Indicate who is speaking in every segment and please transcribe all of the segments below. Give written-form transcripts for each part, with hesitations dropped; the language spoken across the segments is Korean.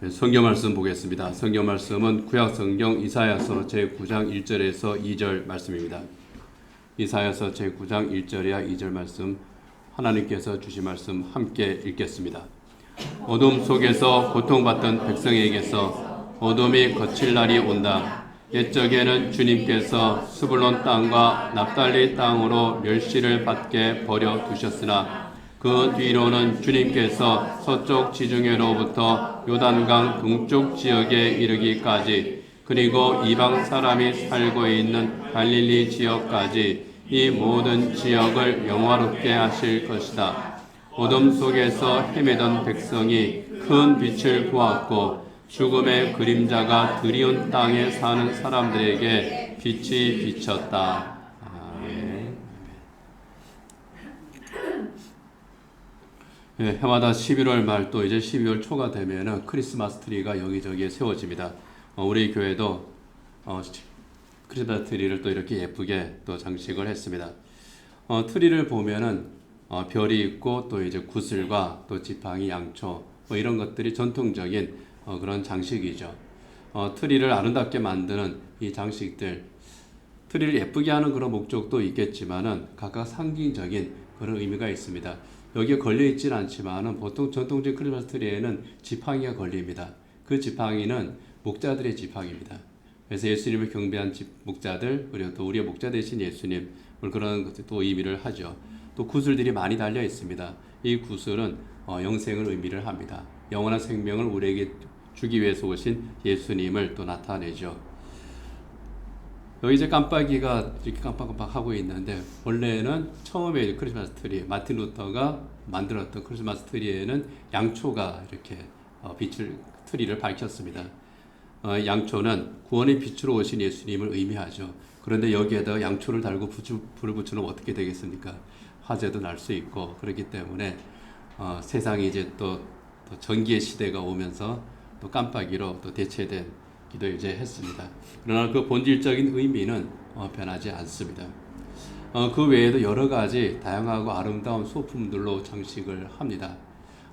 Speaker 1: 성경 말씀 보겠습니다. 성경 말씀은 구약 성경 이사야서 제9장 1절에서 2절 말씀입니다. 이사야서 제9장 1절이야 2절 말씀, 하나님께서 주신 말씀 함께 읽겠습니다. 어둠 속에서 고통받던 백성에게서 어둠이 거칠 날이 온다. 옛적에는 주님께서 스불론 땅과 납달리 땅으로 멸시를 받게 버려 두셨으나 그 뒤로는 주님께서 서쪽 지중해로부터 요단강 동쪽 지역에 이르기까지, 그리고 이방 사람이 살고 있는 갈릴리 지역까지 이 모든 지역을 영화롭게 하실 것이다. 어둠 속에서 헤매던 백성이 큰 빛을 보았고, 죽음의 그림자가 드리운 땅에 사는 사람들에게 빛이 비쳤다. 해마다 11월 말 또 이제 12월 초가 되면은 크리스마스 트리가 여기저기에 세워집니다. 우리 교회도 크리스마스 트리를 또 이렇게 예쁘게 또 장식을 했습니다. 트리를 보면은 별이 있고 또 이제 구슬과 또 지팡이, 양초 뭐 이런 것들이 전통적인 그런 장식이죠. 트리를 아름답게 만드는 이 장식들, 트리를 예쁘게 하는 그런 목적도 있겠지만은 각각 상징적인 그런 의미가 있습니다. 여기에 걸려있지는 않지만은 보통 전통적인 크리스마스 트리에는 지팡이가 걸립니다. 그 지팡이는 목자들의 지팡이입니다. 그래서 예수님을 경배한 목자들, 그리고 또 우리의 목자 되신 예수님, 그런 것도 또 의미를 하죠. 또 구슬들이 많이 달려 있습니다. 이 구슬은 영생을 의미를 합니다. 영원한 생명을 우리에게 주기 위해서 오신 예수님을 또 나타내죠. 여기 이제 깜빡이가 이렇게 깜빡깜빡 하고 있는데, 원래는 처음에 크리스마스 트리, 마틴 루터가 만들었던 크리스마스 트리에는 양초가 이렇게 트리를 밝혔습니다. 양초는 구원의 빛으로 오신 예수님을 의미하죠. 그런데 여기에다가 양초를 달고 불을 붙이면 어떻게 되겠습니까? 화재도 날 수 있고, 그렇기 때문에 세상이 이제 또 전기의 시대가 오면서 또 깜빡이로 또 대체된 기도 이제 했습니다. 그러나 그 본질적인 의미는 변하지 않습니다. 그 외에도 여러 가지 다양하고 아름다운 소품들로 장식을 합니다.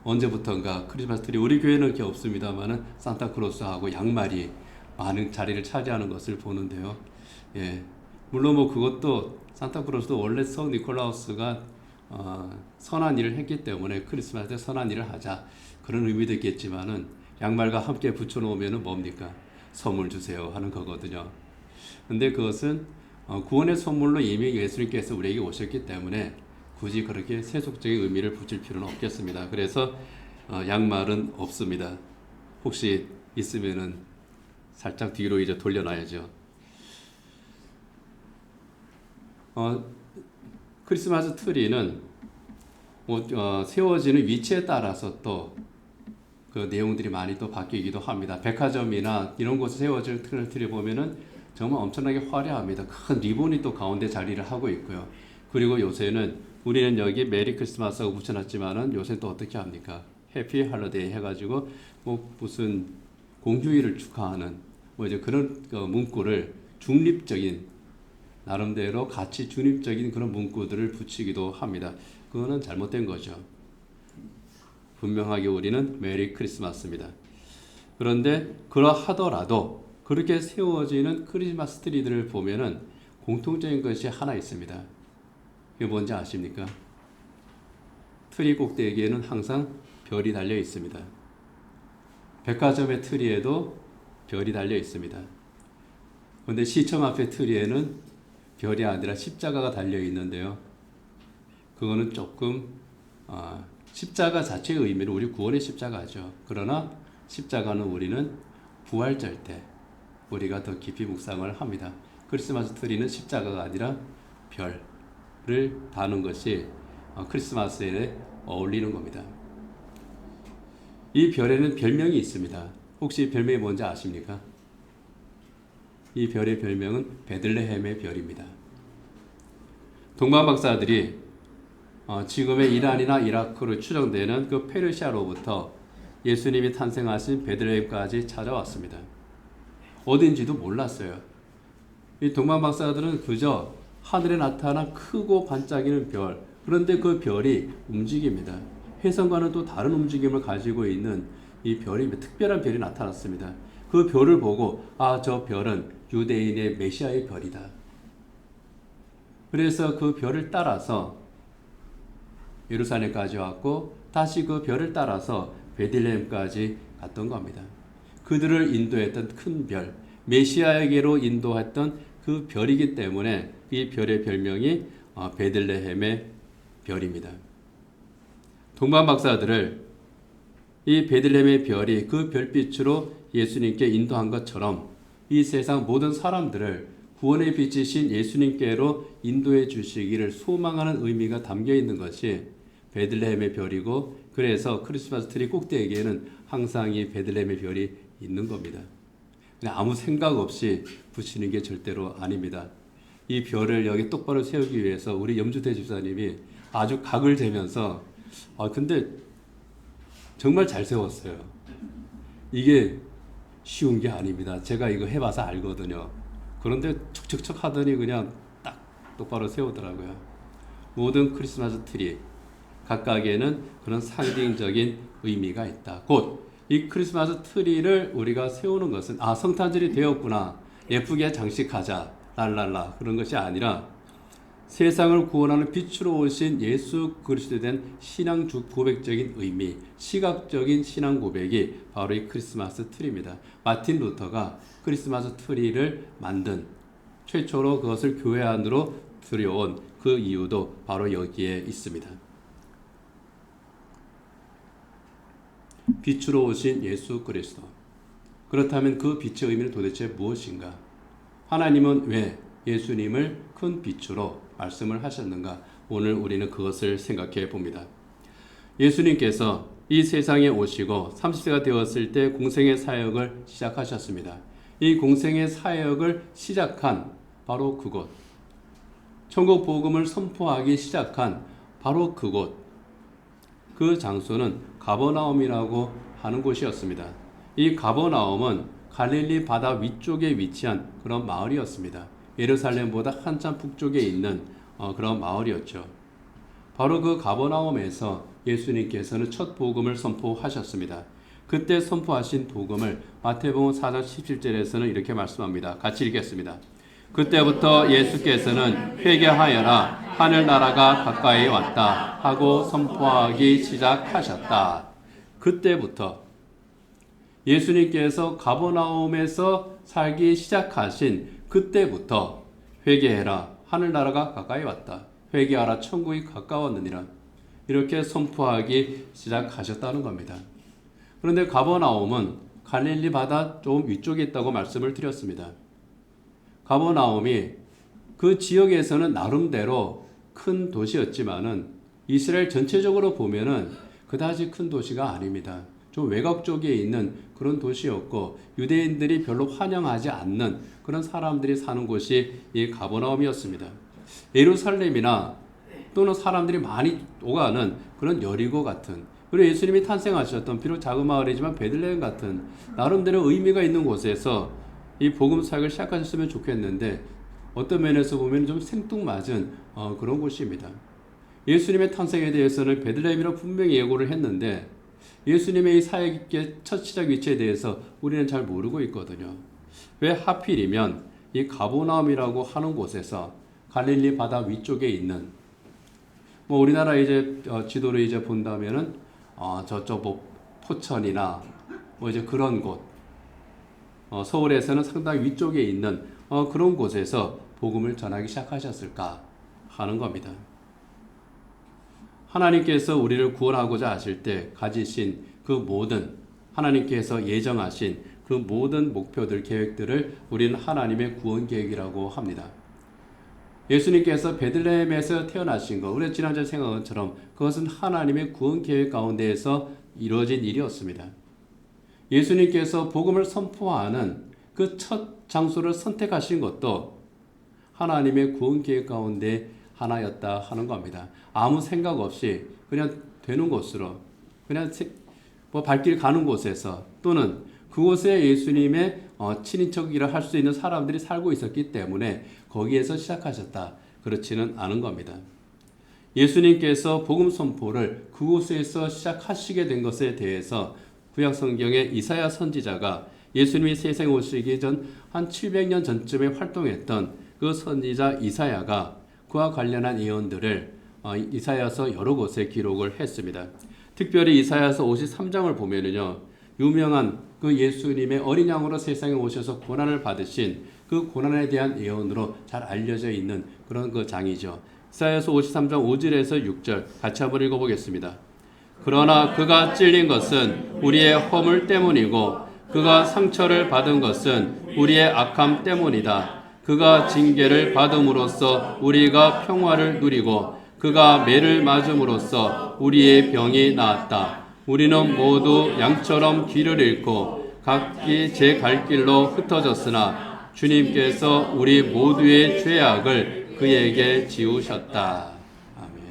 Speaker 1: 언제부턴가 크리스마스 트리, 우리 교회는 그게 없습니다만은 산타크로스하고 양말이 많은 자리를 차지하는 것을 보는데요. 물론 뭐 그것도 산타크로스도 원래 성 니콜라우스가 선한 일을 했기 때문에 크리스마스 때 선한 일을 하자, 그런 의미도 있겠지만은 양말과 함께 붙여놓으면은 뭡니까? 선물 주세요 하는 거거든요. 근데 그것은 구원의 선물로 이미 예수님께서 우리에게 오셨기 때문에 굳이 그렇게 세속적인 의미를 붙일 필요는 없겠습니다. 그래서 양말은 없습니다. 혹시 있으면은 살짝 뒤로 이제 돌려놔야죠. 크리스마스 트리는 세워지는 위치에 따라서 또 그 내용들이 많이 또 바뀌기도 합니다. 백화점이나 이런 곳에 세워질 트리 보면은 정말 엄청나게 화려합니다. 큰 리본이 또 가운데 자리를 하고 있고요. 그리고 요새는 우리는 여기 메리 크리스마스하고 붙여놨지만은 요새 또 어떻게 합니까? 해피 할러데이 해가지고 뭐 무슨 공휴일을 축하하는 뭐 이제 그런 문구를 중립적인, 나름대로 가치 중립적인 그런 문구들을 붙이기도 합니다. 그거는 잘못된 거죠. 분명하게 우리는 메리 크리스마스입니다. 그런데 그러하더라도 그렇게 세워지는 크리스마스 트리들을 보면은 공통적인 것이 하나 있습니다. 그게 뭔지 아십니까? 트리 꼭대기에는 항상 별이 달려 있습니다. 백화점의 트리에도 별이 달려 있습니다. 그런데 시청 앞의 트리에는 별이 아니라 십자가가 달려 있는데요. 그거는 조금 십자가 자체의 의미는 우리 구원의 십자가죠. 그러나 십자가는 우리는 부활절 때 우리가 더 깊이 묵상을 합니다. 크리스마스 트리는 십자가가 아니라 별을 다는 것이 크리스마스에 어울리는 겁니다. 이 별에는 별명이 있습니다. 혹시 별명이 뭔지 아십니까? 이 별의 별명은 베들레헴의 별입니다. 동방 박사들이 지금의 이란이나 이라크로 추정되는 그 페르시아로부터 예수님이 탄생하신 베들레헴까지 찾아왔습니다. 어딘지도 몰랐어요. 이 동방 박사들은 그저 하늘에 나타난 크고 반짝이는 별, 그런데 그 별이 움직입니다. 혜성과는 또 다른 움직임을 가지고 있는 이 별이 특별한 별이 나타났습니다. 그 별을 보고 저 별은 유대인의 메시아의 별이다. 그래서 그 별을 따라서 예루살렘까지 왔고 다시 그 별을 따라서 베들레헴까지 갔던 겁니다. 그들을 인도했던 큰 별, 메시아에게로 인도했던 그 별이기 때문에 이 별의 별명이 베들레헴의 별입니다. 동방 박사들을 이 베들레헴의 별이 그 별빛으로 예수님께 인도한 것처럼 이 세상 모든 사람들을 구원의 빛이신 예수님께로 인도해 주시기를 소망하는 의미가 담겨 있는 것이 베들레헴의 별이고, 그래서 크리스마스 트리 꼭대기에는 항상 이 베들레헴의 별이 있는 겁니다. 그냥 아무 생각 없이 붙이는 게 절대로 아닙니다. 이 별을 여기 똑바로 세우기 위해서 우리 염주대 집사님이 아주 각을 재면서 근데 정말 잘 세웠어요. 이게 쉬운 게 아닙니다. 제가 이거 해봐서 알거든요. 그런데 척척척 하더니 그냥 딱 똑바로 세우더라고요. 모든 크리스마스 트리 각각에는 그런 상징적인 의미가 있다. 곧 이 크리스마스 트리를 우리가 세우는 것은 성탄절이 되었구나, 예쁘게 장식하자, 랄랄라 그런 것이 아니라 세상을 구원하는 빛으로 오신 예수 그리스도에 대한 신앙 고백적인 의미, 시각적인 신앙 고백이 바로 이 크리스마스 트리입니다. 마틴 루터가 크리스마스 트리를 만든, 최초로 그것을 교회 안으로 들여온 그 이유도 바로 여기에 있습니다. 빛으로 오신 예수 그리스도. 그렇다면 그 빛의 의미는 도대체 무엇인가? 하나님은 왜 예수님을 큰 빛으로 말씀을 하셨는가? 오늘 우리는 그것을 생각해 봅니다. 예수님께서 이 세상에 오시고 30세가 되었을 때 공생의 사역을 시작하셨습니다. 이 공생의 사역을 시작한 바로 그곳, 천국 복음을 선포하기 시작한 바로 그곳, 그 장소는 가버나움이라고 하는 곳이었습니다. 이 가버나움은 갈릴리 바다 위쪽에 위치한 그런 마을이었습니다. 예루살렘보다 한참 북쪽에 있는 그런 마을이었죠. 바로 그 가버나움에서 예수님께서는 첫 복음을 선포하셨습니다. 그때 선포하신 복음을 마태복음 4장 17절에서는 이렇게 말씀합니다. 같이 읽겠습니다. 그때부터 예수께서는 회개하여라, 하늘나라가 가까이 왔다 하고 선포하기 시작하셨다. 그때부터 예수님께서 가버나움에서 살기 시작하신 그때부터 회개해라, 하늘나라가 가까이 왔다, 회개하라, 천국이 가까웠느니라, 이렇게 선포하기 시작하셨다는 겁니다. 그런데 가버나움은 갈릴리 바다 좀 위쪽에 있다고 말씀을 드렸습니다. 가버나움이 그 지역에서는 나름대로 큰 도시였지만은 이스라엘 전체적으로 보면은 그다지 큰 도시가 아닙니다. 좀 외곽 쪽에 있는 그런 도시였고 유대인들이 별로 환영하지 않는 그런 사람들이 사는 곳이 이 가버나움이었습니다. 예루살렘이나 또는 사람들이 많이 오가는 그런 여리고 같은, 그리고 예수님이 탄생하셨던 비록 작은 마을이지만 베들레헴 같은 나름대로 의미가 있는 곳에서 이 복음 사역을 시작하셨으면 좋겠는데 어떤 면에서 보면 좀 생뚱맞은 그런 곳입니다. 예수님의 탄생에 대해서는 베들레헴이라고 분명히 예고를 했는데 예수님의 이 사역의 첫 시작 위치에 대해서 우리는 잘 모르고 있거든요. 왜 하필이면 이 가버나움이라고 하는 곳에서 갈릴리 바다 위쪽에 있는, 우리나라 이제 지도를 이제 본다면은 저쪽 포천이나 이제 그런 곳, 서울에서는 상당히 위쪽에 있는 그런 곳에서 복음을 전하기 시작하셨을까 하는 겁니다. 하나님께서 우리를 구원하고자 하실 때 가지신 그 모든, 하나님께서 예정하신 그 모든 목표들, 계획들을 우리는 하나님의 구원 계획이라고 합니다. 예수님께서 베들레헴에서 태어나신 것, 우리가 지난주에 생각한 것처럼 그것은 하나님의 구원 계획 가운데에서 이루어진 일이었습니다. 예수님께서 복음을 선포하는 그 첫 장소를 선택하신 것도 하나님의 구원 계획 가운데 하나였다 하는 겁니다. 아무 생각 없이 그냥 되는 곳으로, 그냥 발길 가는 곳에서, 또는 그곳에 예수님의 친인척이라 할 수 있는 사람들이 살고 있었기 때문에 거기에서 시작하셨다, 그렇지는 않은 겁니다. 예수님께서 복음 선포를 그곳에서 시작하시게 된 것에 대해서 구약 성경의 이사야 선지자가 예수님이 세상에 오시기 전 한 700년 전쯤에 활동했던 그 선지자 이사야가 그와 관련한 예언들을 이사야서 여러 곳에 기록을 했습니다. 특별히 이사야서 53장을 보면은요, 유명한 그 예수님의 어린 양으로 세상에 오셔서 고난을 받으신 그 고난에 대한 예언으로 잘 알려져 있는 그런 그 장이죠. 이사야서 53장 5절에서 6절 같이 한번 읽어보겠습니다. 그러나 그가 찔린 것은 우리의 허물 때문이고 그가 상처를 받은 것은 우리의 악함 때문이다. 그가 징계를 받음으로써 우리가 평화를 누리고 그가 매를 맞음으로써 우리의 병이 나았다. 우리는 모두 양처럼 길을 잃고 각기 제 갈 길로 흩어졌으나 주님께서 우리 모두의 죄악을 그에게 지우셨다. 아멘.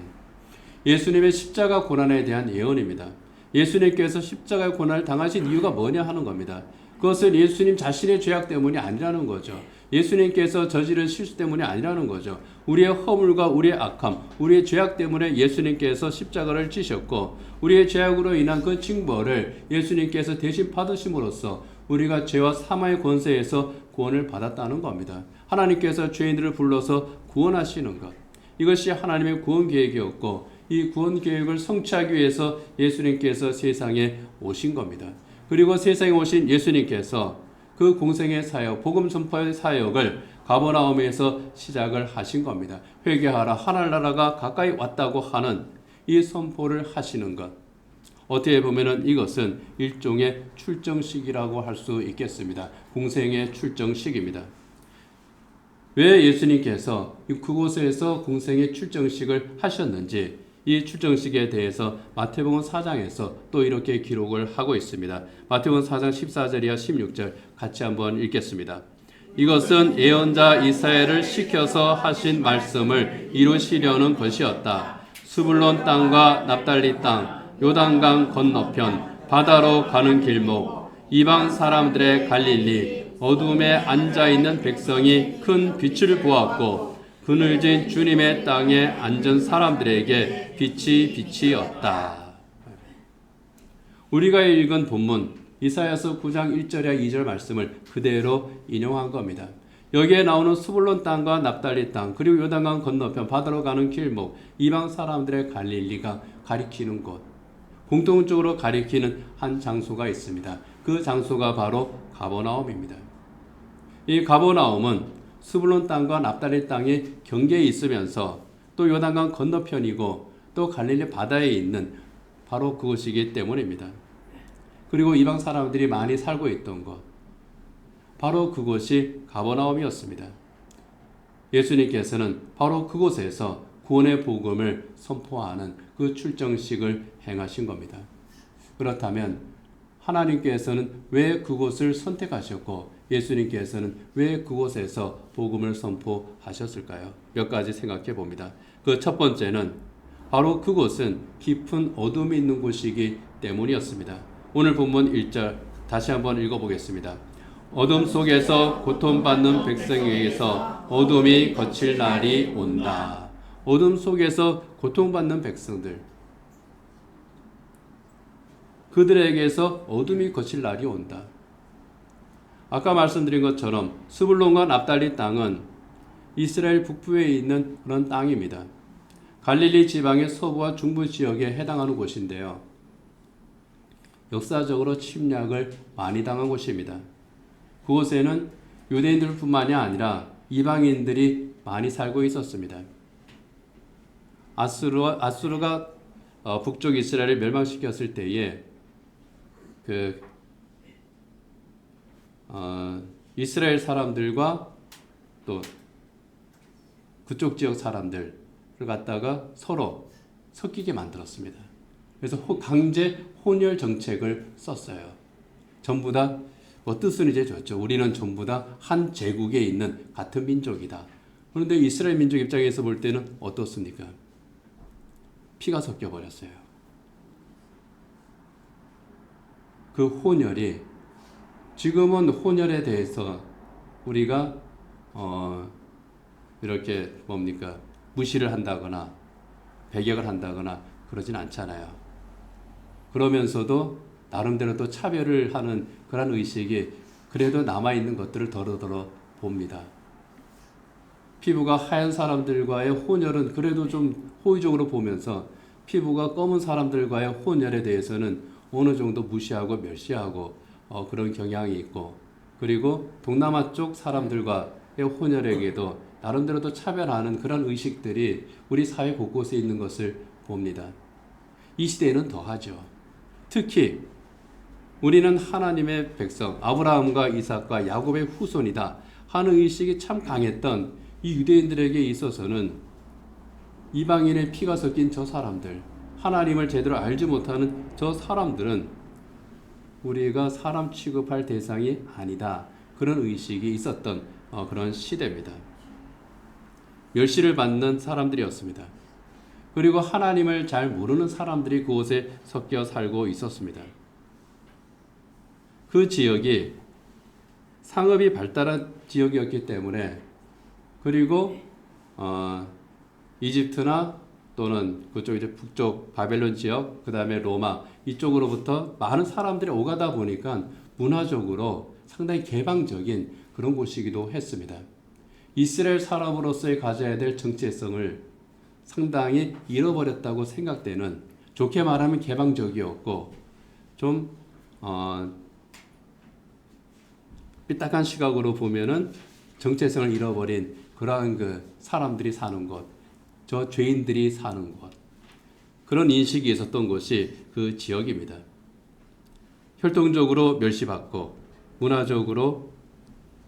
Speaker 1: 예수님의 십자가 고난에 대한 예언입니다. 예수님께서 십자가의 고난을 당하신 이유가 뭐냐 하는 겁니다. 그것은 예수님 자신의 죄악 때문이 아니라는 거죠. 예수님께서 저지른 실수 때문이 아니라는 거죠. 우리의 허물과 우리의 악함, 우리의 죄악 때문에 예수님께서 십자가를 지셨고 우리의 죄악으로 인한 그 징벌을 예수님께서 대신 받으심으로써 우리가 죄와 사망의 권세에서 구원을 받았다는 겁니다. 하나님께서 죄인들을 불러서 구원하시는 것, 이것이 하나님의 구원 계획이었고 이 구원 계획을 성취하기 위해서 예수님께서 세상에 오신 겁니다. 그리고 세상에 오신 예수님께서 그 공생의 사역, 복음 선포의 사역을 가버나움에서 시작을 하신 겁니다. 회개하라, 하늘나라가 가까이 왔다고 하는 이 선포를 하시는 것. 어떻게 보면은 이것은 일종의 출정식이라고 할 수 있겠습니다. 공생의 출정식입니다. 왜 예수님께서 그곳에서 공생의 출정식을 하셨는지 이 출정식에 대해서 마태복음 4장에서 또 이렇게 기록을 하고 있습니다. 마태복음 4장 14절이야 16절 같이 한번 읽겠습니다. 이것은 예언자 이사야를 시켜서 하신 말씀을 이루시려는 것이었다. 스불론 땅과 납달리 땅, 요단강 건너편, 바다로 가는 길목, 이방 사람들의 갈릴리, 어둠에 앉아있는 백성이 큰 빛을 보았고 그늘진 주님의 땅에 앉은 사람들에게 빛이 빛이었다. 우리가 읽은 본문 이사야서 9장 1절에 2절 말씀을 그대로 인용한 겁니다. 여기에 나오는 스불론 땅과 납달리 땅 그리고 요단강 건너편 바다로 가는 길목 이방 사람들의 갈릴리가 가리키는 곳, 공통적으로 가리키는 한 장소가 있습니다. 그 장소가 바로 가버나움입니다. 이 가버나움은 스불론 땅과 납달리 땅이 경계에 있으면서 또 요단강 건너편이고 또 갈릴리 바다에 있는 바로 그곳이기 때문입니다. 그리고 이방 사람들이 많이 살고 있던 곳, 바로 그곳이 가버나움이었습니다. 예수님께서는 바로 그곳에서 구원의 복음을 선포하는 그 출정식을 행하신 겁니다. 그렇다면 하나님께서는 왜 그곳을 선택하셨고 예수님께서는 왜 그곳에서 복음을 선포하셨을까요? 몇 가지 생각해 봅니다. 그 첫 번째는 바로 그곳은 깊은 어둠이 있는 곳이기 때문이었습니다. 오늘 본문 1절 다시 한번 읽어보겠습니다. 어둠 속에서 고통받는 백성에게서 어둠이 거칠 날이 온다. 어둠 속에서 고통받는 백성들, 그들에게서 어둠이 거칠 날이 온다. 아까 말씀드린 것처럼 스불론과 납달리 땅은 이스라엘 북부에 있는 그런 땅입니다. 갈릴리 지방의 서부와 중부 지역에 해당하는 곳인데요. 역사적으로 침략을 많이 당한 곳입니다. 그곳에는 유대인들뿐만이 아니라 이방인들이 많이 살고 있었습니다. 아수르가 북쪽 이스라엘을 멸망시켰을 때에 이스라엘 사람들과 또 그쪽 지역 사람들을 갖다가 서로 섞이게 만들었습니다. 그래서 강제 혼혈 정책을 썼어요. 전부 다 뜻은 이제 줬죠. 우리는 전부 다 한 제국에 있는 같은 민족이다. 그런데 이스라엘 민족 입장에서 볼 때는 어떻습니까? 피가 섞여 버렸어요. 그 혼혈이 지금은 혼혈에 대해서 우리가 이렇게 무시를 한다거나 배격을 한다거나 그러진 않잖아요. 그러면서도 나름대로 또 차별을 하는 그런 의식이 그래도 남아있는 것들을 더러더러 봅니다. 피부가 하얀 사람들과의 혼혈은 그래도 좀 호의적으로 보면서 피부가 검은 사람들과의 혼혈에 대해서는 어느 정도 무시하고 멸시하고 그런 경향이 있고, 그리고 동남아 쪽 사람들과의 혼혈에게도 나름대로 또 차별하는 그런 의식들이 우리 사회 곳곳에 있는 것을 봅니다. 이 시대에는 더하죠. 특히 우리는 하나님의 백성, 아브라함과 이삭과 야곱의 후손이다 하는 의식이 참 강했던 이 유대인들에게 있어서는 이방인의 피가 섞인 저 사람들, 하나님을 제대로 알지 못하는 저 사람들은 우리가 사람 취급할 대상이 아니다, 그런 의식이 있었던 그런 시대입니다. 멸시를 받는 사람들이었습니다. 그리고 하나님을 잘 모르는 사람들이 그곳에 섞여 살고 있었습니다. 그 지역이 상업이 발달한 지역이었기 때문에, 그리고 이집트나 또는 그쪽 이제 북쪽 바벨론 지역, 그 다음에 로마 이쪽으로부터 많은 사람들이 오가다 보니까 문화적으로 상당히 개방적인 그런 곳이기도 했습니다. 이스라엘 사람으로서의 가져야 될 정체성을 상당히 잃어버렸다고 생각되는, 좋게 말하면 개방적이었고 좀 삐딱한 시각으로 보면은 정체성을 잃어버린 그러한 그 사람들이 사는 곳, 저 죄인들이 사는 곳, 그런 인식이 있었던 곳이 그 지역입니다. 혈통적으로 멸시받고 문화적으로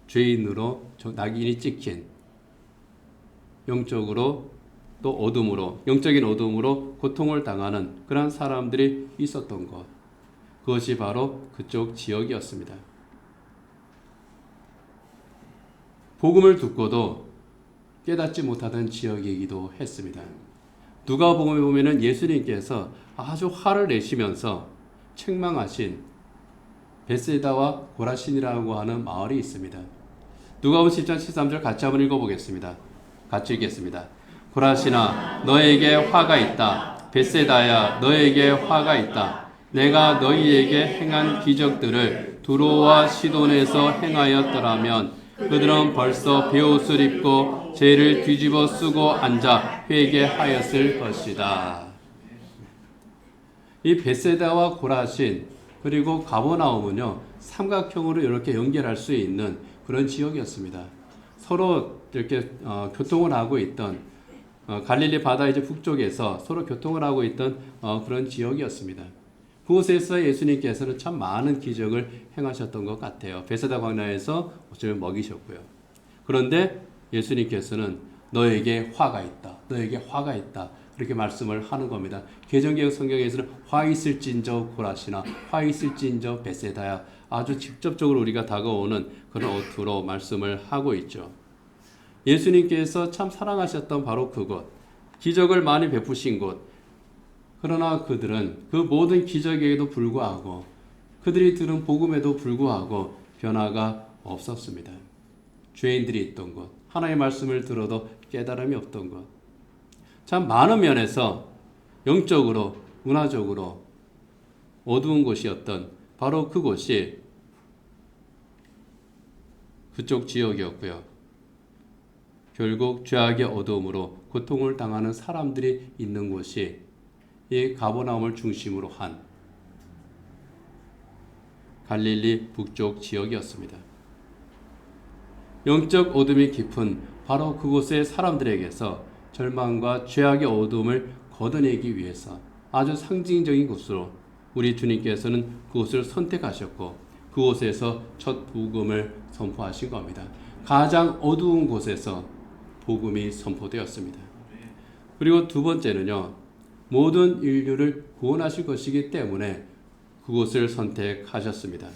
Speaker 1: 죄인으로 낙인이 찍힌, 영적으로 또 어둠으로, 영적인 어둠으로 고통을 당하는 그런 사람들이 있었던 것, 그것이 바로 그쪽 지역이었습니다. 복음을 듣고도 깨닫지 못하던 지역이기도 했습니다. 누가복음에 보면은 예수님께서 아주 화를 내시면서 책망하신 베세다와 고라신이라고 하는 마을이 있습니다. 누가복음 10장 13절 같이 한번 읽어보겠습니다. 같이 읽겠습니다. 고라신아, 너에게 화가 있다. 베세다야, 너에게 화가 있다. 내가 너희에게 행한 기적들을 두로와 시돈에서 행하였더라면 그들은 벌써 베옷을 입고 죄를 뒤집어 쓰고 앉아 회개하였을 것이다. 이 베세다와 고라신 그리고 가버나움은요, 삼각형으로 이렇게 연결할 수 있는 그런 지역이었습니다. 서로 이렇게 교통을 하고 있던, 갈릴리 바다 이제 북쪽에서 서로 교통을 하고 있던 그런 지역이었습니다. 그곳에서 예수님께서는 참 많은 기적을 행하셨던 것 같아요. 베세다 광야에서 옷을 먹이셨고요. 그런데 예수님께서는 너에게 화가 있다, 너에게 화가 있다, 그렇게 말씀을 하는 겁니다. 개정개혁 성경에서는 화 있을진저 고라시나, 화 있을진저 베세다야, 아주 직접적으로 우리가 다가오는 그런 어투로 말씀을 하고 있죠. 예수님께서 참 사랑하셨던 바로 그곳, 기적을 많이 베푸신 곳, 그러나 그들은 그 모든 기적에도 불구하고, 그들이 들은 복음에도 불구하고 변화가 없었습니다. 죄인들이 있던 곳, 하나님의 말씀을 들어도 깨달음이 없던 것, 참 많은 면에서 영적으로, 문화적으로 어두운 곳이었던 바로 그곳이 그쪽 지역이었고요. 결국 죄악의 어두움으로 고통을 당하는 사람들이 있는 곳이 이 가버나움을 중심으로 한 갈릴리 북쪽 지역이었습니다. 영적 어둠이 깊은 바로 그곳의 사람들에게서 절망과 죄악의 어둠을 걷어내기 위해서 아주 상징적인 곳으로 우리 주님께서는 그곳을 선택하셨고, 그곳에서 첫 복음을 선포하신 겁니다. 가장 어두운 곳에서 복음이 선포되었습니다. 그리고 두 번째는요, 모든 인류를 구원하실 것이기 때문에 그곳을 선택하셨습니다.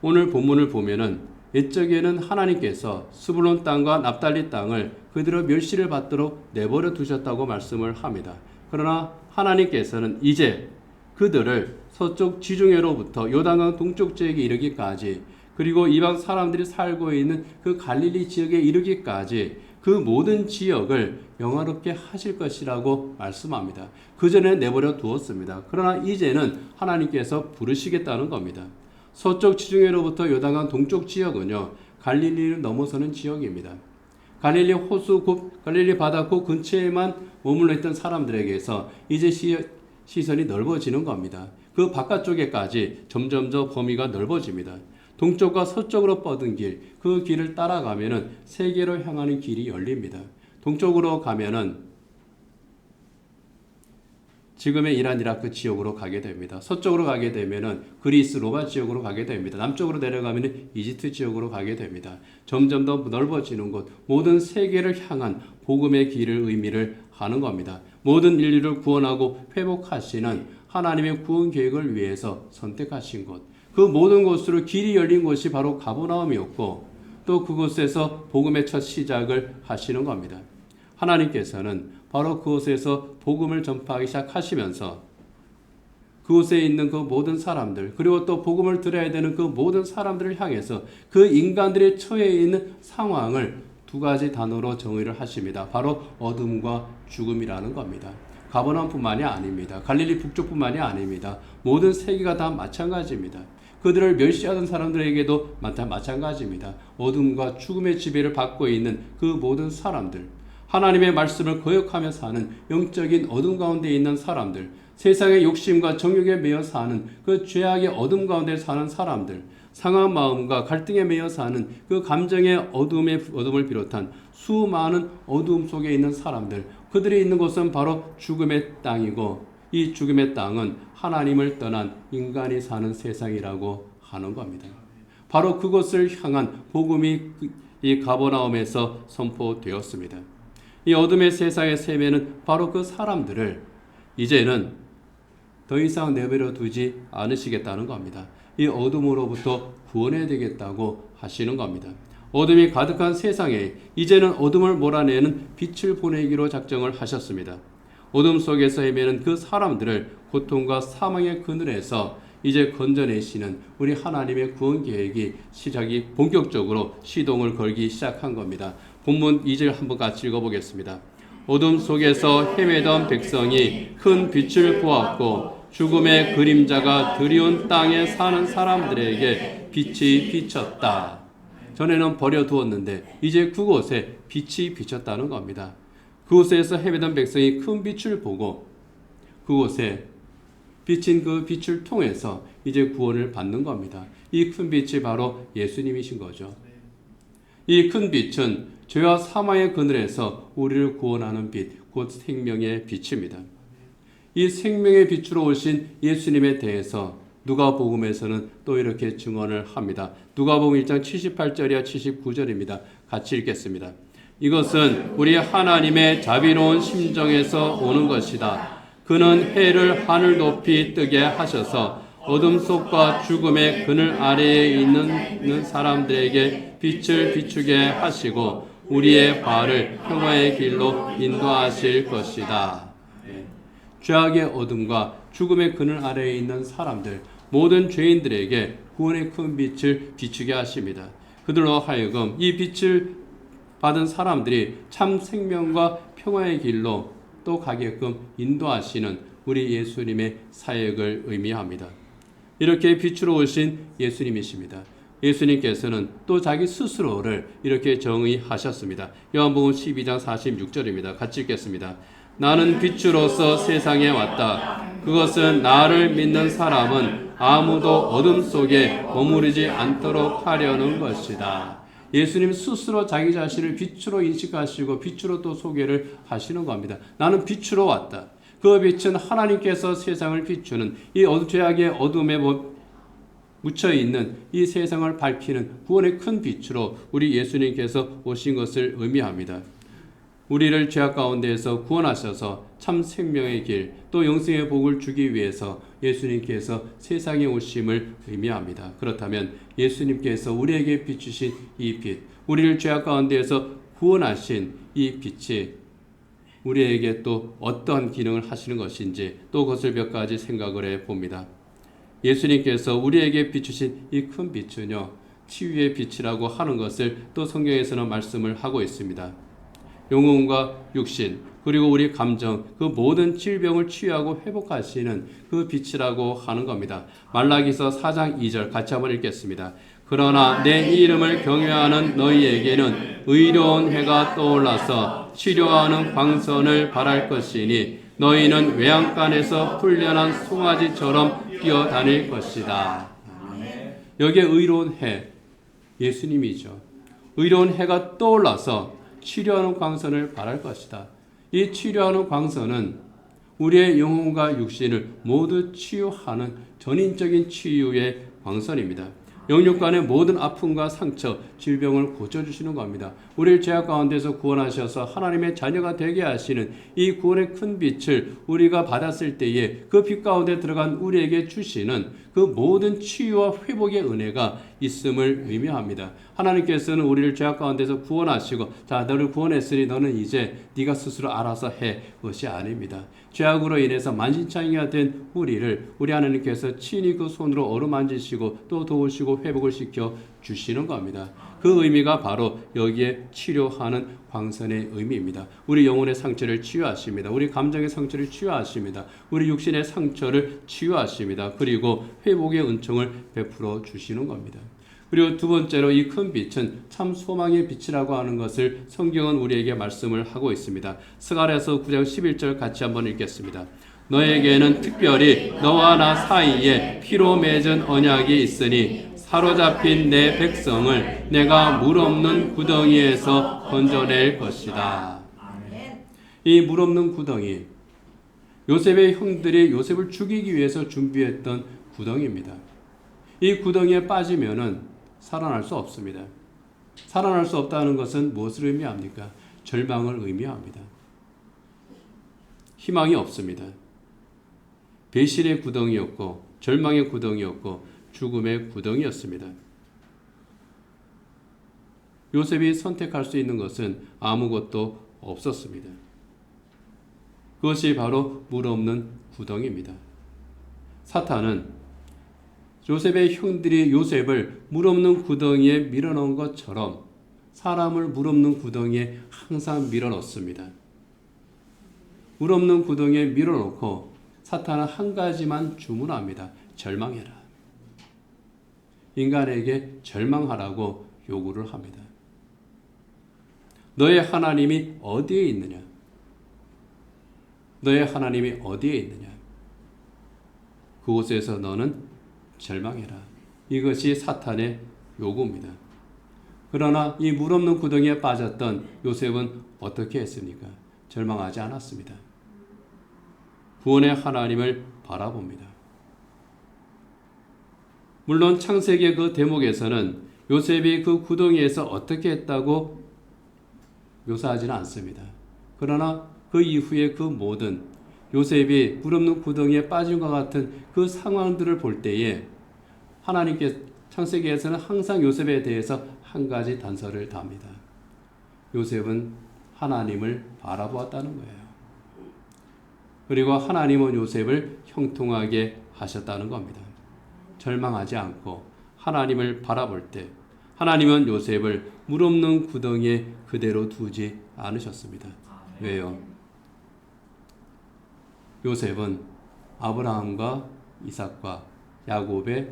Speaker 1: 오늘 본문을 보면은 옛적에는 하나님께서 스불론 땅과 납달리 땅을 그대로 멸시를 받도록 내버려 두셨다고 말씀을 합니다. 그러나 하나님께서는 이제 그들을 서쪽 지중해로부터 요단강 동쪽 지역에 이르기까지, 그리고 이방 사람들이 살고 있는 그 갈릴리 지역에 이르기까지 그 모든 지역을 영화롭게 하실 것이라고 말씀합니다. 그전에 내버려 두었습니다. 그러나 이제는 하나님께서 부르시겠다는 겁니다. 서쪽 지중해로부터 요단강 동쪽 지역은요, 갈릴리를 넘어서는 지역입니다. 갈릴리 호수 갈릴리 바다코 근처에만 머물러 있던 사람들에게서 이제 시선이 넓어지는 겁니다. 그 바깥쪽에까지 점점 더 범위가 넓어집니다. 동쪽과 서쪽으로 뻗은 길, 그 길을 따라가면은 세계로 향하는 길이 열립니다. 동쪽으로 가면은 지금의 이란 이라크 지역으로 가게 됩니다. 서쪽으로 가게 되면은 그리스 로마 지역으로 가게 됩니다. 남쪽으로 내려가면은 이집트 지역으로 가게 됩니다. 점점 더 넓어지는 곳, 모든 세계를 향한 복음의 길을 의미를 하는 겁니다. 모든 인류를 구원하고 회복하시는 하나님의 구원 계획을 위해서 선택하신 곳, 그 모든 곳으로 길이 열린 곳이 바로 가버나움이었고, 또 그곳에서 복음의 첫 시작을 하시는 겁니다. 하나님께서는 바로 그곳에서 복음을 전파하기 시작하시면서 그곳에 있는 그 모든 사람들, 그리고 또 복음을 들어야 되는 그 모든 사람들을 향해서 그 인간들의 처해 있는 상황을 두 가지 단어로 정의를 하십니다. 바로 어둠과 죽음이라는 겁니다. 가버나움뿐만이 아닙니다. 갈릴리 북쪽뿐만이 아닙니다. 모든 세계가 다 마찬가지입니다. 그들을 멸시하던 사람들에게도 마찬가지입니다. 어둠과 죽음의 지배를 받고 있는 그 모든 사람들, 하나님의 말씀을 거역하며 사는 영적인 어둠 가운데 있는 사람들, 세상의 욕심과 정욕에 매여 사는 그 죄악의 어둠 가운데 사는 사람들, 상한 마음과 갈등에 매여 사는 그 감정의 어둠을 비롯한 수많은 어둠 속에 있는 사람들, 그들이 있는 곳은 바로 죽음의 땅이고, 이 죽음의 땅은 하나님을 떠난 인간이 사는 세상이라고 하는 겁니다. 바로 그것을 향한 복음이 이 가버나움에서 선포되었습니다. 이 어둠의 세상의 세계는 바로 그 사람들을 이제는 더 이상 내버려 두지 않으시겠다는 겁니다. 이 어둠으로부터 구원해야 되겠다고 하시는 겁니다. 어둠이 가득한 세상에 이제는 어둠을 몰아내는 빛을 보내기로 작정을 하셨습니다. 어둠 속에서 헤매는 그 사람들을 고통과 사망의 그늘에서 이제 건져내시는 우리 하나님의 구원 계획이 시작이 본격적으로 시동을 걸기 시작한 겁니다. 본문 2절 한번 같이 읽어보겠습니다. 어둠 속에서 헤매던 백성이 큰 빛을 보았고 죽음의 그림자가 드리운 땅에 사는 사람들에게 빛이 비쳤다. 전에는 버려두었는데 이제 그곳에 빛이 비쳤다는 겁니다. 그곳에서 헤매던 백성이 큰 빛을 보고 그곳에 비친 그 빛을 통해서 이제 구원을 받는 겁니다. 이 큰 빛이 바로 예수님이신 거죠. 이 큰 빛은 죄와 사망의 그늘에서 우리를 구원하는 빛, 곧 생명의 빛입니다. 이 생명의 빛으로 오신 예수님에 대해서 누가복음에서는 또 이렇게 증언을 합니다. 누가복음 1장 78절이야 79절입니다. 같이 읽겠습니다. 이것은 우리 하나님의 자비로운 심정에서 오는 것이다. 그는 해를 하늘 높이 뜨게 하셔서 어둠 속과 죽음의 그늘 아래에 있는 사람들에게 빛을 비추게 하시고 우리의 발을 평화의 길로 인도하실 것이다. 죄악의 어둠과 죽음의 그늘 아래에 있는 사람들, 모든 죄인들에게 구원의 큰 빛을 비추게 하십니다. 그들로 하여금 이 빛을 받은 사람들이 참 생명과 평화의 길로 또 가게끔 인도하시는 우리 예수님의 사역을 의미합니다. 이렇게 빛으로 오신 예수님이십니다. 예수님께서는 또 자기 스스로를 이렇게 정의하셨습니다. 요한복음 12장 46절입니다. 같이 읽겠습니다. 나는 빛으로서 세상에 왔다. 그것은 나를 믿는 사람은 아무도 어둠 속에 머무르지 않도록 하려는 것이다. 예수님 스스로 자기 자신을 빛으로 인식하시고 빛으로 또 소개를 하시는 겁니다. 나는 빛으로 왔다. 그 빛은 하나님께서 세상을 비추는 이 죄악의 어둠에 묻혀있는 이 세상을 밝히는 구원의 큰 빛으로 우리 예수님께서 오신 것을 의미합니다. 우리를 죄악 가운데에서 구원하셔서 참 생명의 길, 또 영생의 복을 주기 위해서 예수님께서 세상에 오심을 의미합니다. 그렇다면 예수님께서 우리에게 비추신 이 빛, 우리를 죄악 가운데에서 구원하신 이 빛이 우리에게 또 어떤 기능을 하시는 것인지 또 그것을 몇 가지 생각을 해봅니다. 예수님께서 우리에게 비추신 이 큰 빛은요, 치유의 빛이라고 하는 것을 또 성경에서는 말씀을 하고 있습니다. 영혼과 육신 그리고 우리 감정 그 모든 질병을 치유하고 회복하시는 그 빛이라고 하는 겁니다. 말라기서 4장 2절 같이 한번 읽겠습니다. 그러나 내 이름을 경외하는 너희에게는 의로운 해가 떠올라서 치료하는 광선을 발할 것이니 너희는 외양간에서 훈련한 송아지처럼 뛰어다닐 것이다. 여기에 의로운 해, 예수님이죠. 의로운 해가 떠올라서 치료하는 광선을 발할 것이다. 이 치료하는 광선은 우리의 영혼과 육신을 모두 치유하는 전인적인 치유의 광선입니다. 영육간의 모든 아픔과 상처, 질병을 고쳐주시는 겁니다. 우리를 죄악 가운데서 구원하셔서 하나님의 자녀가 되게 하시는 이 구원의 큰 빛을 우리가 받았을 때에 그 빛 가운데 들어간 우리에게 주시는 그 모든 치유와 회복의 은혜가 있음을 의미합니다. 하나님께서는 우리를 죄악 가운데서 구원하시고 자 너를 구원했으니 너는 이제 네가 스스로 알아서 해 것이 아닙니다. 죄악으로 인해서 만신창이가 된 우리 하나님께서 친히 그 손으로 어루만지시고 또 도우시고 회복을 시켜 주시는 겁니다. 그 의미가 바로 여기에 치료하는 광선의 의미입니다. 우리 영혼의 상처를 치유하십니다. 우리 감정의 상처를 치유하십니다. 우리 육신의 상처를 치유하십니다. 그리고 회복의 은총을 베풀어 주시는 겁니다. 그리고 두 번째로 이 큰 빛은 참 소망의 빛이라고 하는 것을 성경은 우리에게 말씀을 하고 있습니다. 스가랴서 9장 11절 같이 한번 읽겠습니다. 너에게는 특별히 너와 나 사이에 피로 맺은 언약이 있으니 사로잡힌 내 백성을 내가 물 없는 구덩이에서 건져낼 것이다. 이 물 없는 구덩이, 요셉의 형들이 요셉을 죽이기 위해서 준비했던 구덩이입니다. 이 구덩이에 빠지면은 살아날 수 없습니다. 살아날 수 없다는 것은 무엇을 의미합니까? 절망을 의미합니다. 희망이 없습니다. 배신의 구덩이였고 절망의 구덩이였고 죽음의 구덩이였습니다. 요셉이 선택할 수 있는 것은 아무것도 없었습니다. 그것이 바로 물 없는 구덩이입니다. 사탄은 요셉의 형들이 요셉을 물 없는 구덩이에 밀어넣은 것처럼 사람을 물 없는 구덩이에 항상 밀어넣습니다. 물 없는 구덩이에 밀어넣고 사탄은 한 가지만 주문합니다. 절망해라. 인간에게 절망하라고 요구를 합니다. 너의 하나님이 어디에 있느냐? 너의 하나님이 어디에 있느냐? 그곳에서 너는 절망해라. 이것이 사탄의 요구입니다. 그러나 이 물 없는 구덩이에 빠졌던 요셉은 어떻게 했습니까? 절망하지 않았습니다. 구원의 하나님을 바라봅니다. 물론 창세기의 그 대목에서는 요셉이 그 구덩이에서 어떻게 했다고 묘사하지는 않습니다. 그러나 그 이후에 그 모든 요셉이 물 없는 구덩이에 빠진 것 같은 그 상황들을 볼 때에 하나님께 창세기에서는 항상 요셉에 대해서 한 가지 단서를 답니다. 요셉은 하나님을 바라보았다는 거예요. 그리고 하나님은 요셉을 형통하게 하셨다는 겁니다. 절망하지 않고 하나님을 바라볼 때 하나님은 요셉을 물 없는 구덩이에 그대로 두지 않으셨습니다. 왜요? 요셉은 아브라함과 이삭과 야곱의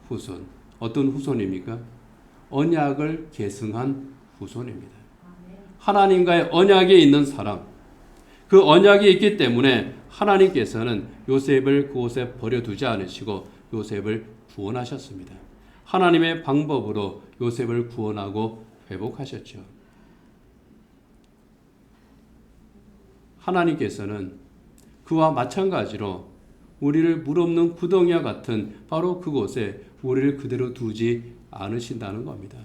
Speaker 1: 후손. 어떤 후손입니까? 언약을 계승한 후손입니다. 하나님과의 언약에 있는 사람. 그 언약이 있기 때문에 하나님께서는 요셉을 그곳에 버려두지 않으시고 요셉을 구원하셨습니다. 하나님의 방법으로 요셉을 구원하고 회복하셨죠. 하나님께서는 그와 마찬가지로 우리를 물 없는 구덩이와 같은 바로 그곳에 우리를 그대로 두지 않으신다는 겁니다.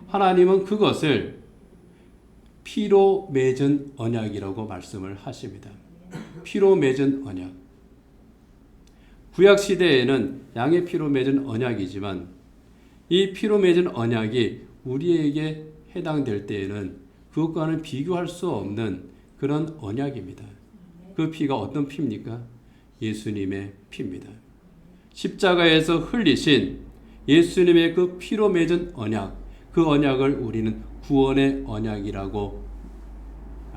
Speaker 1: 하나님은 그것을 피로 맺은 언약이라고 말씀을 하십니다. 피로 맺은 언약. 구약 시대에는 양의 피로 맺은 언약이지만 이 피로 맺은 언약이 우리에게 해당될 때에는 그것과는 비교할 수 없는 그런 언약입니다. 그 피가 어떤 피입니까? 예수님의 피입니다. 십자가에서 흘리신 예수님의 그 피로 맺은 언약, 그 언약을 우리는 구원의 언약이라고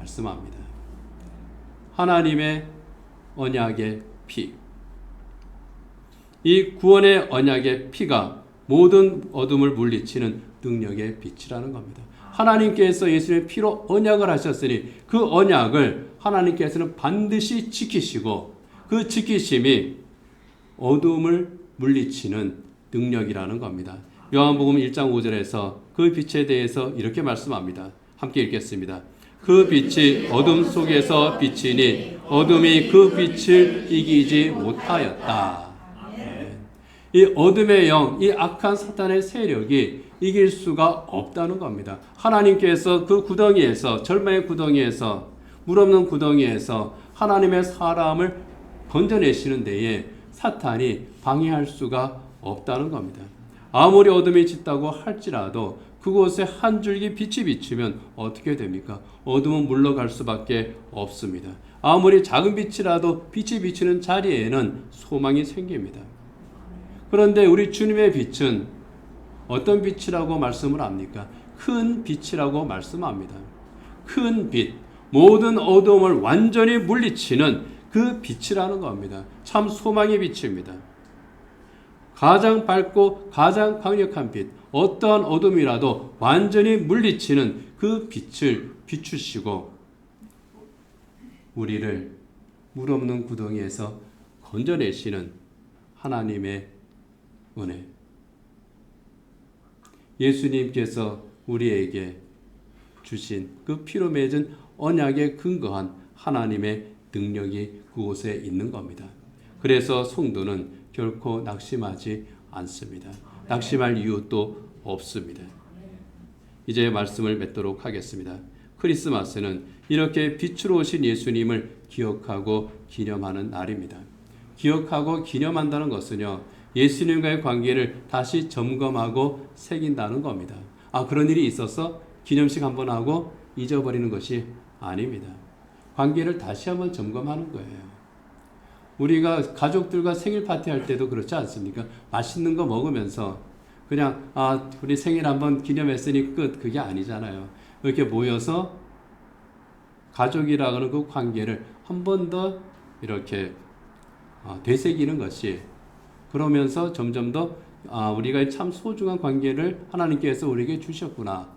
Speaker 1: 말씀합니다. 하나님의 언약의 피, 이 구원의 언약의 피가 모든 어둠을 물리치는 능력의 빛이라는 겁니다. 하나님께서 예수님의 피로 언약을 하셨으니 그 언약을 하나님께서는 반드시 지키시고 그 지키심이 어둠을 물리치는 능력이라는 겁니다. 요한복음 1장 5절에서 그 빛에 대해서 이렇게 말씀합니다. 함께 읽겠습니다. 그 빛이 어둠 속에서 비치니 어둠이 그 빛을 이기지 못하였다. 이 어둠의 영, 이 악한 사탄의 세력이 이길 수가 없다는 겁니다. 하나님께서 그 구덩이에서, 절망의 구덩이에서, 물 없는 구덩이에서 하나님의 사람을 건져내시는 데에 사탄이 방해할 수가 없다는 겁니다. 아무리 어둠이 짙다고 할지라도 그곳에 한 줄기 빛이 비치면 어떻게 됩니까? 어둠은 물러갈 수밖에 없습니다. 아무리 작은 빛이라도 빛이 비치는 자리에는 소망이 생깁니다. 그런데 우리 주님의 빛은 어떤 빛이라고 말씀을 합니까? 큰 빛이라고 말씀합니다. 큰 빛, 모든 어둠을 완전히 물리치는 그 빛이라는 겁니다. 참 소망의 빛입니다. 가장 밝고 가장 강력한 빛, 어떠한 어둠이라도 완전히 물리치는 그 빛을 비추시고 우리를 물 없는 구덩이에서 건져내시는 하나님의 은혜. 예수님께서 우리에게 주신 그 피로 맺은 언약에 근거한 하나님의 능력이 그곳에 있는 겁니다. 그래서 성도는 결코 낙심하지 않습니다. 낙심할 이유도 없습니다. 이제 말씀을 맺도록 하겠습니다. 크리스마스는 이렇게 빛으로 오신 예수님을 기억하고 기념하는 날입니다. 기억하고 기념한다는 것은요, 예수님과의 관계를 다시 점검하고 새긴다는 겁니다. 그런 일이 있었어? 기념식 한번 하고 잊어버리는 것이 아닙니다. 관계를 다시 한번 점검하는 거예요. 우리가 가족들과 생일 파티할 때도 그렇지 않습니까? 맛있는 거 먹으면서 그냥 우리 생일 한번 기념했으니 끝, 그게 아니잖아요. 이렇게 모여서 가족이라는 그 관계를 한 번 더 이렇게 되새기는 것이, 그러면서 점점 더 우리가 참 소중한 관계를 하나님께서 우리에게 주셨구나,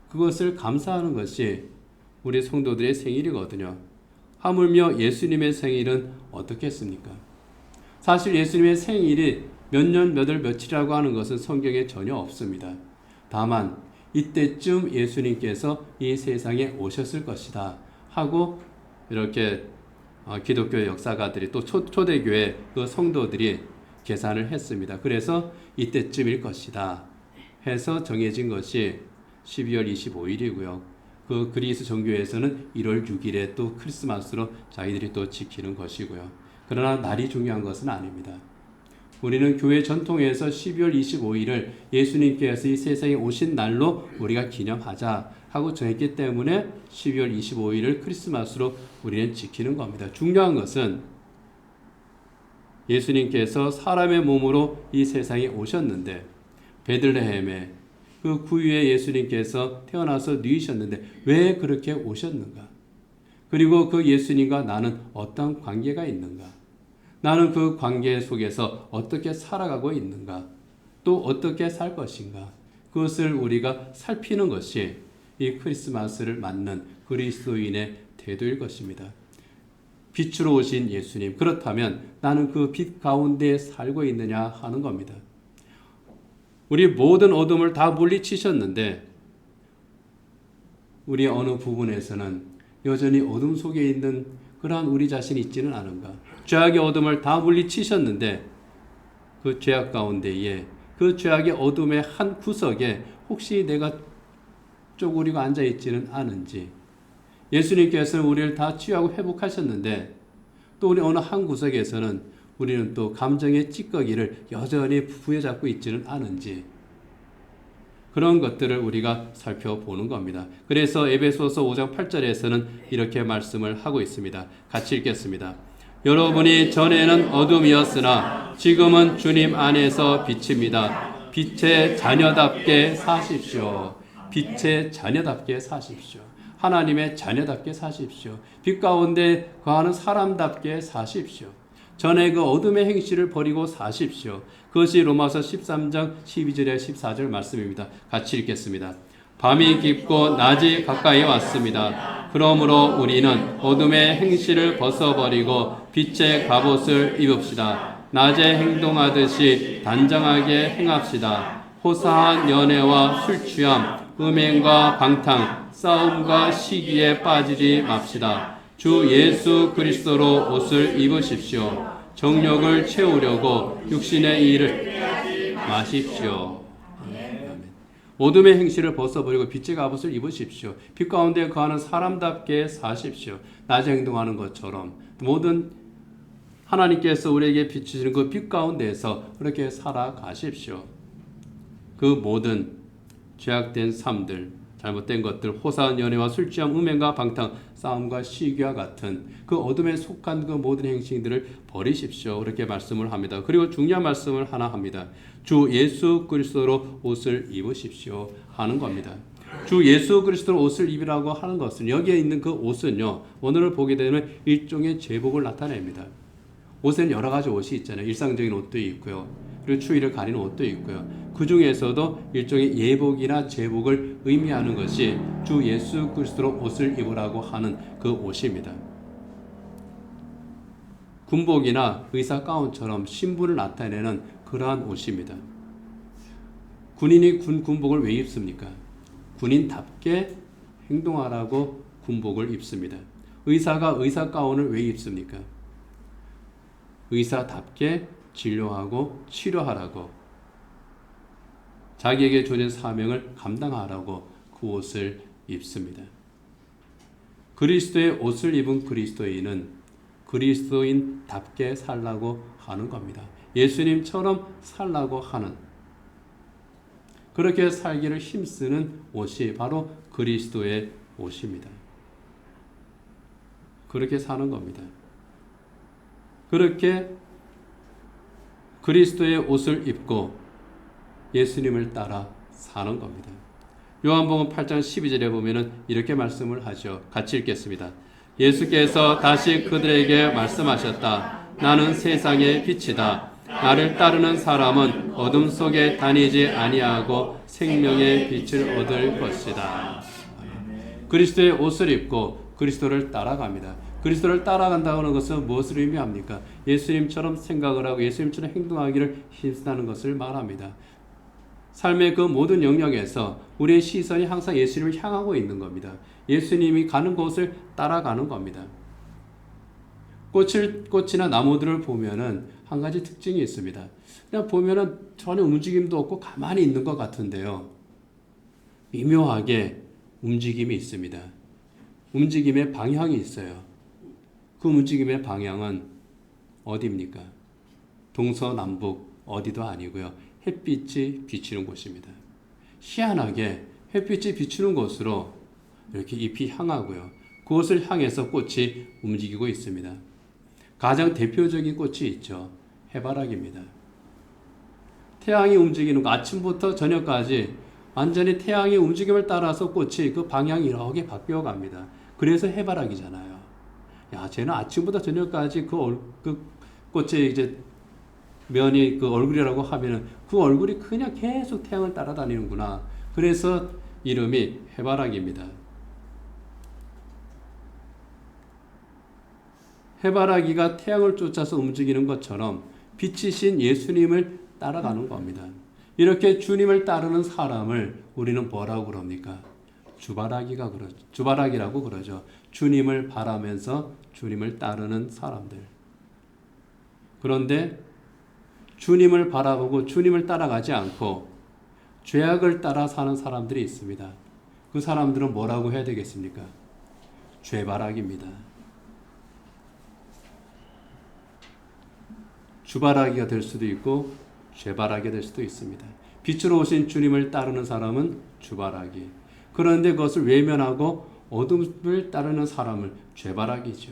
Speaker 1: 그것을 감사하는 것이 우리 성도들의 생일이거든요. 하물며 예수님의 생일은 어떻겠습니까? 사실 예수님의 생일이 몇 년, 몇 월, 며칠이라고 하는 것은 성경에 전혀 없습니다. 다만 이때쯤 예수님께서 이 세상에 오셨을 것이다 하고 이렇게 기독교 역사가들이 또 초대교회 그 성도들이 계산을 했습니다. 그래서 이때쯤일 것이다 해서 정해진 것이 12월 25일이고요. 그 그리스 정교회에서는 1월 6일에 또 크리스마스로 자기들이 또 지키는 것이고요. 그러나 날이 중요한 것은 아닙니다. 우리는 교회 전통에서 12월 25일을 예수님께서 이 세상에 오신 날로 우리가 기념하자 하고 정했기 때문에 12월 25일을 크리스마스로 우리는 지키는 겁니다. 중요한 것은 예수님께서 사람의 몸으로 이 세상에 오셨는데, 베들레헴에 그 구유에 예수님께서 태어나서 누이셨는데 왜 그렇게 오셨는가? 그리고 그 예수님과 나는 어떤 관계가 있는가? 나는 그 관계 속에서 어떻게 살아가고 있는가? 또 어떻게 살 것인가? 그것을 우리가 살피는 것이 이 크리스마스를 맞는 그리스도인의 태도일 것입니다. 빛으로 오신 예수님, 그렇다면 나는 그 빛 가운데 살고 있느냐 하는 겁니다. 우리 모든 어둠을 다 물리치셨는데 우리 어느 부분에서는 여전히 어둠 속에 있는 그러한 우리 자신이 있지는 않은가? 죄악의 어둠을 다 물리치셨는데 그 죄악 가운데에, 그 죄악의 어둠의 한 구석에 혹시 내가 쪼그리고 앉아있지는 않은지, 예수님께서는 우리를 다 치유하고 회복하셨는데 또 우리 어느 한 구석에서는 우리는 또 감정의 찌꺼기를 여전히 부여잡고 있지는 않은지, 그런 것들을 우리가 살펴보는 겁니다. 그래서 에베소서 5장 8절에서는 이렇게 말씀을 하고 있습니다. 같이 읽겠습니다. 여러분이 전에는 어둠이었으나 지금은 주님 안에서 빛입니다. 빛의 자녀답게 사십시오. 빛의 자녀답게 사십시오. 하나님의 자녀답게 사십시오. 빛 가운데 거하는 사람답게 사십시오. 전에 그 어둠의 행실을 버리고 사십시오. 그것이 로마서 13장 12절에 14절 말씀입니다. 같이 읽겠습니다. 밤이 깊고 낮이 가까이 왔습니다. 그러므로 우리는 어둠의 행실을 벗어버리고 빛의 갑옷을 입읍시다. 낮에 행동하듯이 단정하게 행합시다. 호사한 연애와 술 취함, 음행과 방탕, 싸움과 시기에 빠지지 맙시다. 주 예수 그리스도로 옷을 입으십시오. 정욕을 채우려고 육신의 일을 마십시오. 어둠의 행실을 벗어버리고 빛의 갑옷을 입으십시오. 빛 가운데 거하는 사람답게 사십시오. 낮에 행동하는 것처럼 모든 하나님께서 우리에게 비추시는 그 빛 가운데에서 그렇게 살아가십시오. 그 모든 죄악된 삶들, 잘못된 것들, 호사한 연애와 술취함, 음행과 방탕, 싸움과 시기와 같은 그 어둠에 속한 그 모든 행실들을 버리십시오. 그렇게 말씀을 합니다. 그리고 중요한 말씀을 하나 합니다. 주 예수 그리스도로 옷을 입으십시오 하는 겁니다. 주 예수 그리스도로 옷을 입으라고 하는 것은 여기에 있는 그 옷은요, 오늘을 보게 되면 일종의 제복을 나타냅니다. 옷에는 여러 가지 옷이 있잖아요. 일상적인 옷도 있고요. 그리고 추위를 가리는 옷도 있고요. 그 중에서도 일종의 예복이나 제복을 의미하는 것이 주 예수 그리스도로 옷을 입으라고 하는 그 옷입니다. 군복이나 의사 가운처럼 신분을 나타내는 그러한 옷입니다. 군인이 군복을 왜 입습니까? 군인답게 행동하라고 군복을 입습니다. 의사가 의사 가운을 왜 입습니까? 의사답게 진료하고 치료하라고, 자기에게 주어진 사명을 감당하라고 그 옷을 입습니다. 그리스도의 옷을 입은 그리스도인은 그리스도인답게 살라고 하는 겁니다. 예수님처럼 살라고 하는, 그렇게 살기를 힘쓰는 옷이 바로 그리스도의 옷입니다. 그렇게 사는 겁니다. 그렇게 그리스도의 옷을 입고 예수님을 따라 사는 겁니다. 요한복음 8장 12절에 보면은 이렇게 말씀을 하죠. 같이 읽겠습니다. 예수께서 다시 그들에게 말씀하셨다. 나는 세상의 빛이다. 나를 따르는 사람은 어둠 속에 다니지 아니하고 생명의 빛을 얻을 것이다. 그리스도의 옷을 입고 그리스도를 따라갑니다. 그리스도를 따라간다는 것은 무엇을 의미합니까? 예수님처럼 생각을 하고 예수님처럼 행동하기를 힘쓰는 것을 말합니다. 삶의 그 모든 영역에서 우리의 시선이 항상 예수님을 향하고 있는 겁니다. 예수님이 가는 곳을 따라가는 겁니다. 꽃이나 나무들을 보면은 한 가지 특징이 있습니다. 그냥 보면은 전혀 움직임도 없고 가만히 있는 것 같은데요. 미묘하게 움직임이 있습니다. 움직임의 방향이 있어요. 그 움직임의 방향은 어디입니까? 동서남북 어디도 아니고요. 햇빛이 비치는 곳입니다. 희한하게 햇빛이 비추는 곳으로 이렇게 잎이 향하고요. 그곳을 향해서 꽃이 움직이고 있습니다. 가장 대표적인 꽃이 있죠. 해바라기입니다. 태양이 움직이는 거, 아침부터 저녁까지 완전히 태양의 움직임을 따라서 꽃이 그 방향이 이렇게 바뀌어 갑니다. 그래서 해바라기잖아요. 야, 쟤는 아침부터 저녁까지 그 꽃의 이제 면이 그 얼굴이라고 하면은 그 얼굴이 그냥 계속 태양을 따라다니는구나. 그래서 이름이 해바라기입니다. 해바라기가 태양을 쫓아서 움직이는 것처럼 빛이신 예수님을 따라가는 겁니다. 이렇게 주님을 따르는 사람을 우리는 뭐라고 그럽니까? 주바라기라고 그러죠. 주님을 바라면서 주님을 따르는 사람들. 그런데 주님을 바라보고 주님을 따라가지 않고 죄악을 따라 사는 사람들이 있습니다. 그 사람들은 뭐라고 해야 되겠습니까? 죄바라기입니다. 주바라기가 될 수도 있고 죄바라기가 될 수도 있습니다. 빛으로 오신 주님을 따르는 사람은 주바라기. 그런데 그것을 외면하고 어둠을 따르는 사람을 죄바라기죠.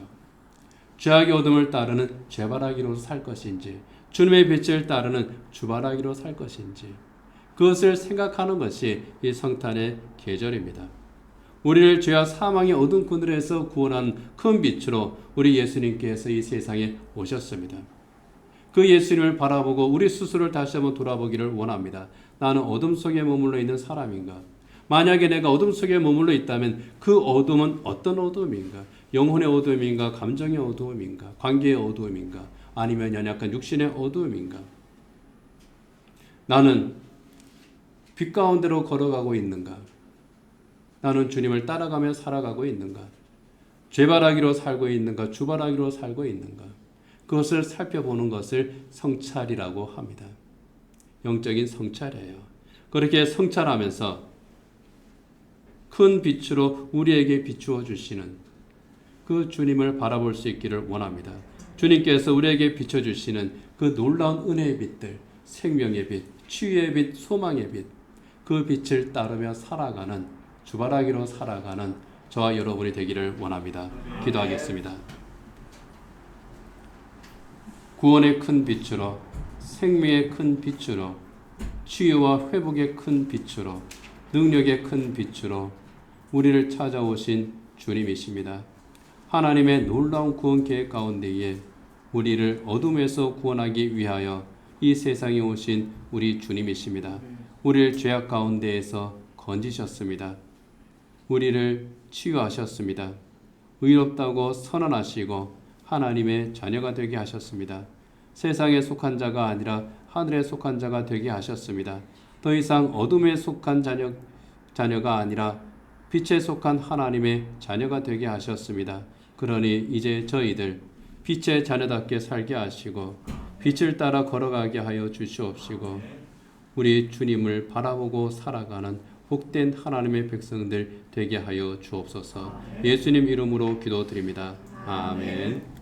Speaker 1: 죄악의 어둠을 따르는 죄바라기로 살 것인지, 주님의 빛을 따르는 주바라기로 살 것인지, 그것을 생각하는 것이 이 성탄의 계절입니다. 우리를 죄와 사망의 어두운 그늘에서 구원한 큰 빛으로 우리 예수님께서 이 세상에 오셨습니다. 그 예수님을 바라보고 우리 스스로를 다시 한번 돌아보기를 원합니다. 나는 어둠 속에 머물러 있는 사람인가? 만약에 내가 어둠 속에 머물러 있다면 그 어둠은 어떤 어둠인가? 영혼의 어둠인가? 감정의 어둠인가? 관계의 어둠인가? 아니면 연약한 육신의 어둠인가? 나는 빛 가운데로 걸어가고 있는가? 나는 주님을 따라가며 살아가고 있는가? 죄바라기로 살고 있는가? 주바라기로 살고 있는가? 그것을 살펴보는 것을 성찰이라고 합니다. 영적인 성찰이에요. 그렇게 성찰하면서 큰 빛으로 우리에게 비추어 주시는 그 주님을 바라볼 수 있기를 원합니다. 주님께서 우리에게 비춰주시는 그 놀라운 은혜의 빛들, 생명의 빛, 치유의 빛, 소망의 빛, 그 빛을 따르며 살아가는, 주바라기로 살아가는 저와 여러분이 되기를 원합니다. 기도하겠습니다. 구원의 큰 빛으로, 생명의 큰 빛으로, 치유와 회복의 큰 빛으로, 능력의 큰 빛으로 우리를 찾아오신 주님이십니다. 하나님의 놀라운 구원 계획 가운데에 우리를 어둠에서 구원하기 위하여 이 세상에 오신 우리 주님이십니다. 우리를 죄악 가운데에서 건지셨습니다. 우리를 치유하셨습니다. 의롭다고 선언하시고 하나님의 자녀가 되게 하셨습니다. 세상에 속한 자가 아니라 하늘에 속한 자가 되게 하셨습니다. 더 이상 어둠에 속한 자녀가 아니라 빛에 속한 하나님의 자녀가 되게 하셨습니다. 그러니 이제 저희들 빛의 자녀답게 살게 하시고 빛을 따라 걸어가게 하여 주시옵시고 우리 주님을 바라보고 살아가는 복된 하나님의 백성들 되게 하여 주옵소서. 예수님 이름으로 기도드립니다. 아멘.